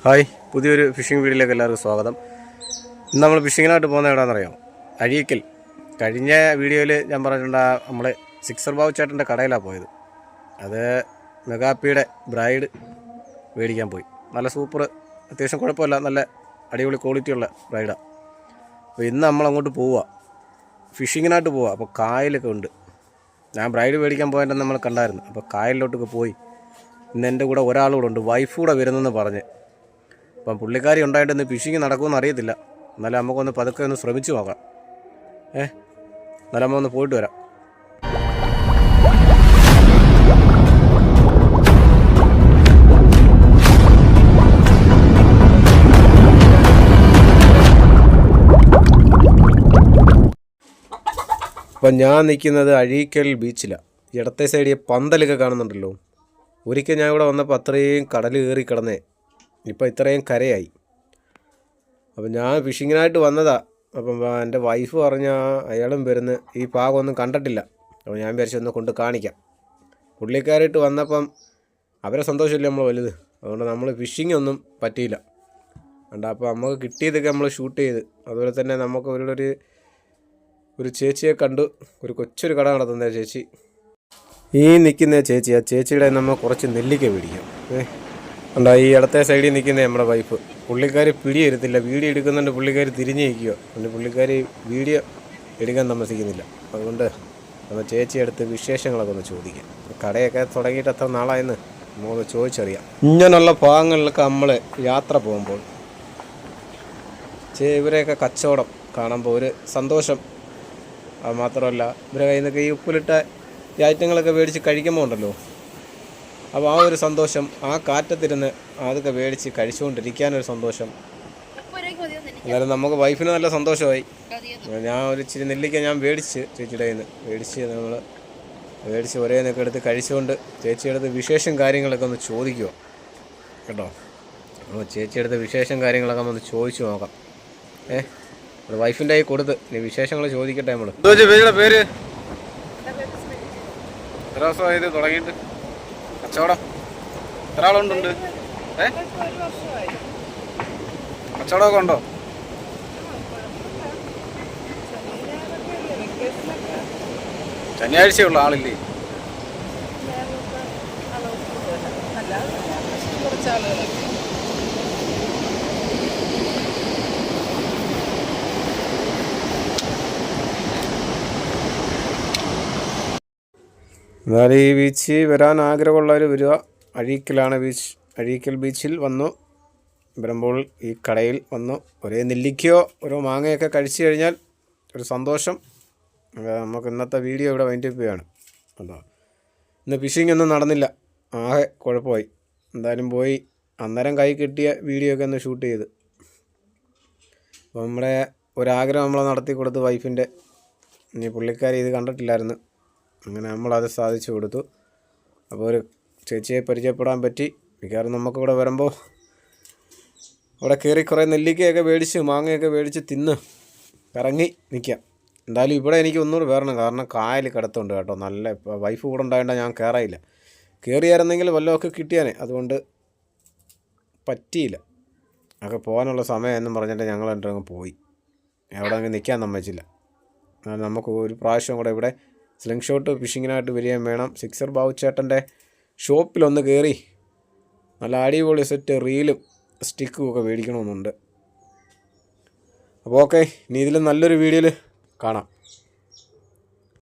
Hi, പുതിയൊരു phishing വീഡിയോയിലേക്ക് എല്ലാവർക്കും സ്വാഗതം. ഇന്ന് നമ്മൾ ഫിഷിങ്ങിനായിട്ട് പോകുന്ന എവിടെയാണെന്നറിയാം? അഴീക്കൽ. കഴിഞ്ഞ വീഡിയോയിൽ ഞാൻ പറഞ്ഞിട്ടുണ്ട്, നമ്മൾ സിക്സർ ബാബു ചേട്ടൻ്റെ കടയിലാണ് പോയത്. അത് മെഗാപ്പിയുടെ ബ്രൈഡ് മേടിക്കാൻ പോയി. നല്ല സൂപ്പർ, അത്യാവശ്യം കുഴപ്പമില്ല, നല്ല അടിപൊളി ക്വാളിറ്റിയുള്ള ബ്രൈഡാണ്. അപ്പോൾ ഇന്ന് നമ്മളങ്ങോട്ട് പോവുക, ഫിഷിങ്ങിനായിട്ട് പോവുക. അപ്പോൾ കായലൊക്കെ ഉണ്ട്. ഞാൻ ബ്രൈഡ് മേടിക്കാൻ പോയതിൻ്റെ നമ്മൾ കണ്ടായിരുന്നു. അപ്പോൾ കായലിലോട്ടൊക്കെ പോയി. ഇന്ന് എൻ്റെ കൂടെ ഒരാളൂടെ ഉണ്ട്, വൈഫ് കൂടെ വരുന്നെന്ന് പറഞ്ഞ്. അപ്പം പുള്ളിക്കാരി ഉണ്ടായിട്ട് ഇന്ന് ഫിഷിങ് നടക്കുമെന്ന് അറിയത്തില്ല. എന്നാലും നമുക്കൊന്ന് പതുക്കെ ഒന്ന് ശ്രമിച്ചു നോക്കാം. എന്നാലും നമ്മൾ ഒന്ന് പോയിട്ട് വരാം. അപ്പം ഞാൻ നിൽക്കുന്നത് അഴീക്കൽ ബീച്ചിലാണ്. ഇടത്തെ സൈഡിൽ പന്തലൊക്കെ കാണുന്നുണ്ടല്ലോ. ഒരിക്കൽ ഞാൻ ഇവിടെ വന്നപ്പോൾ അത്രയും കടൽ കയറി കിടന്നേ, ഇപ്പോൾ ഇത്രയും കരയായി. അപ്പം ഞാൻ ഫിഷിങ്ങിനായിട്ട് വന്നതാണ്. അപ്പം എൻ്റെ വൈഫ് പറഞ്ഞ അയാളും വരുന്ന ഈ ഭാഗമൊന്നും കണ്ടിട്ടില്ല. അപ്പോൾ ഞാൻ വിചാരിച്ചു ഒന്ന് കൊണ്ട് കാണിക്കാം. പുള്ളിക്കാരായിട്ട് വന്നപ്പം അവരെ സന്തോഷമില്ല നമ്മൾ വലുത്. അതുകൊണ്ട് നമ്മൾ ഫിഷിംഗ് ഒന്നും പറ്റിയില്ല. അതുകൊണ്ട് അപ്പോൾ നമുക്ക് കിട്ടിയതൊക്കെ നമ്മൾ ഷൂട്ട് ചെയ്ത്. അതുപോലെ തന്നെ നമുക്ക് ഒരു ചേച്ചിയെ കണ്ടു. ഒരു കൊച്ചൊരു കട നടത്തുന്ന ചേച്ചി, ഈ നിൽക്കുന്ന ചേച്ചി. ആ ചേച്ചിയുടെ നമ്മൾ കുറച്ച് നെല്ലിക്ക പിടിക്കാം. ഉണ്ടോ ഈ ഇടത്തെ സൈഡിൽ നിൽക്കുന്ന നമ്മുടെ വൈഫ്. പുള്ളിക്കാർ പിടിയെടുത്തില്ല, വീഡിയോ എടുക്കുന്നുണ്ട്. പുള്ളിക്കാർ തിരിഞ്ഞ് നിൽക്കുക. പിന്നെ പുള്ളിക്കാർ വീഡിയോ എടുക്കാൻ താമസിക്കുന്നില്ല. അതുകൊണ്ട് നമ്മൾ ചേച്ചിയെടുത്ത് വിശേഷങ്ങളൊക്കെ ഒന്ന് ചോദിക്കാം. കടയൊക്കെ തുടങ്ങിയിട്ട് എത്ര നാളായെന്ന് നമുക്ക് ചോദിച്ചറിയാം. ഇങ്ങനെയുള്ള ഭാഗങ്ങളിലൊക്കെ നമ്മൾ യാത്ര പോകുമ്പോൾ ഇവരെയൊക്കെ കച്ചവടം കാണുമ്പോൾ ഒരു സന്തോഷം. അത് മാത്രമല്ല, ഇവരെ കയ്യിൽ നിന്നൊക്കെ ഈ ഉപ്പിലിട്ട ഈ ഐറ്റങ്ങളൊക്കെ മേടിച്ച് കഴിക്കുമ്പോൾ ഉണ്ടല്ലോ, അപ്പോൾ ആ ഒരു സന്തോഷം, ആ കാറ്റത്തിരുന്ന് അതൊക്കെ മേടിച്ച് കഴിച്ചുകൊണ്ടിരിക്കാനൊരു സന്തോഷം. എന്നാലും നമുക്ക് വൈഫിന് നല്ല സന്തോഷമായി. ഞാൻ ഒരു ഇച്ചിരി നെല്ലിക്ക ഞാൻ മേടിച്ച് ചേച്ചിയുടെ കയ്യിൽ നിന്ന് നമ്മൾ ഒരേന്നൊക്കെ എടുത്ത് കഴിച്ചുകൊണ്ട് ചേച്ചിയെടുത്ത് വിശേഷം കാര്യങ്ങളൊക്കെ ഒന്ന് ചോദിക്കുക കേട്ടോ. അപ്പോൾ ചേച്ചിയെടുത്ത് വിശേഷം കാര്യങ്ങളൊക്കെ ഒന്ന് ചോദിച്ചു നോക്കാം. വൈഫിൻ്റെ കയ്യിൽ കൊടുത്ത് ഇനി വിശേഷങ്ങൾ ചോദിക്കട്ടെ നമ്മൾ. പേരുടെ പേര് എത്ര ദിവസമായത് തുടങ്ങിയിട്ട് കച്ചവടം? എത്ര ആളുണ്ടുണ്ട്? കച്ചവടമൊക്കെ ഉണ്ടോ? ശനിയാഴ്ചയുള്ള ആളില്ലേ? എന്നാൽ ഈ ബീച്ച് വരാൻ ആഗ്രഹമുള്ളവർ വരിക. അഴീക്കലാണ് ബീച്ച്. അഴീക്കൽ ബീച്ചിൽ വന്നു വരുമ്പോൾ ഈ കടയിൽ വന്നു ഒരേ നെല്ലിക്കയോ ഓരോ മാങ്ങയൊക്കെ കഴിച്ചു കഴിഞ്ഞാൽ ഒരു സന്തോഷം. നമുക്ക് ഇന്നത്തെ വീഡിയോ ഇവിടെ വൈൻഡപ്പ് ചെയ്യുകയാണ്. അതോ ഇന്ന് ഫിഷിംഗ് ഒന്നും നടന്നില്ല, ആകെ കുഴപ്പമായി. എന്തായാലും പോയി അന്നേരം കൈ കിട്ടിയ വീഡിയോ ഒക്കെ ഒന്ന് ഷൂട്ട് ചെയ്ത്. അപ്പോൾ നമ്മുടെ ഒരാഗ്രഹം നമ്മൾ നടത്തി കൊടുത്ത് വൈഫിൻ്റെ. ഇനി പുള്ളിക്കാരി ഇത് കണ്ടിട്ടില്ലായിരുന്നു, അങ്ങനെ നമ്മളത് സാധിച്ചു കൊടുത്തു. അപ്പോൾ ഒരു ചേച്ചിയെ പരിചയപ്പെടാൻ പറ്റി. മിക്കവാറും നമുക്കിവിടെ വരുമ്പോൾ അവിടെ കയറി കുറേ നെല്ലിക്കയൊക്കെ മേടിച്ച് മാങ്ങയൊക്കെ മേടിച്ച് തിന്ന് ഇറങ്ങി നിൽക്കാം. എന്തായാലും ഇവിടെ എനിക്ക് ഒന്നുകൂടി വരണം, കാരണം കായൽ കിടത്തുണ്ട് കേട്ടോ. നല്ല വൈഫ് കൂടെ ഉണ്ടായതുകൊണ്ട് ഞാൻ കയറായില്ല. കയറിയായിരുന്നെങ്കിൽ വല്ലതൊക്കെ കിട്ടിയാനേ, അതുകൊണ്ട് പറ്റിയില്ല. ഒക്കെ പോകാനുള്ള സമയം എന്നും പറഞ്ഞിട്ട് ഞങ്ങൾ രണ്ടും പോയി. അവിടെ അങ്ങ് നിൽക്കാൻ സമ്മതിച്ചില്ല. നമുക്ക് ഒരു പ്രാവശ്യം കൂടെ ഇവിടെ സ്ലിംഗ് ഷോട്ട് ഫിഷിങ്ങിനായിട്ട് വരികയും വേണം. സിക്സർ ബാബു ചേട്ടൻ്റെ ഷോപ്പിലൊന്ന് കയറി നല്ല അടിപൊളി സെറ്റ് റീലും സ്റ്റിക്കും ഒക്കെ മേടിക്കണമെന്നുണ്ട്. അപ്പോൾ ഓക്കെ, ഇനി ഇതിലും നല്ലൊരു വീഡിയോയിൽ കാണാം.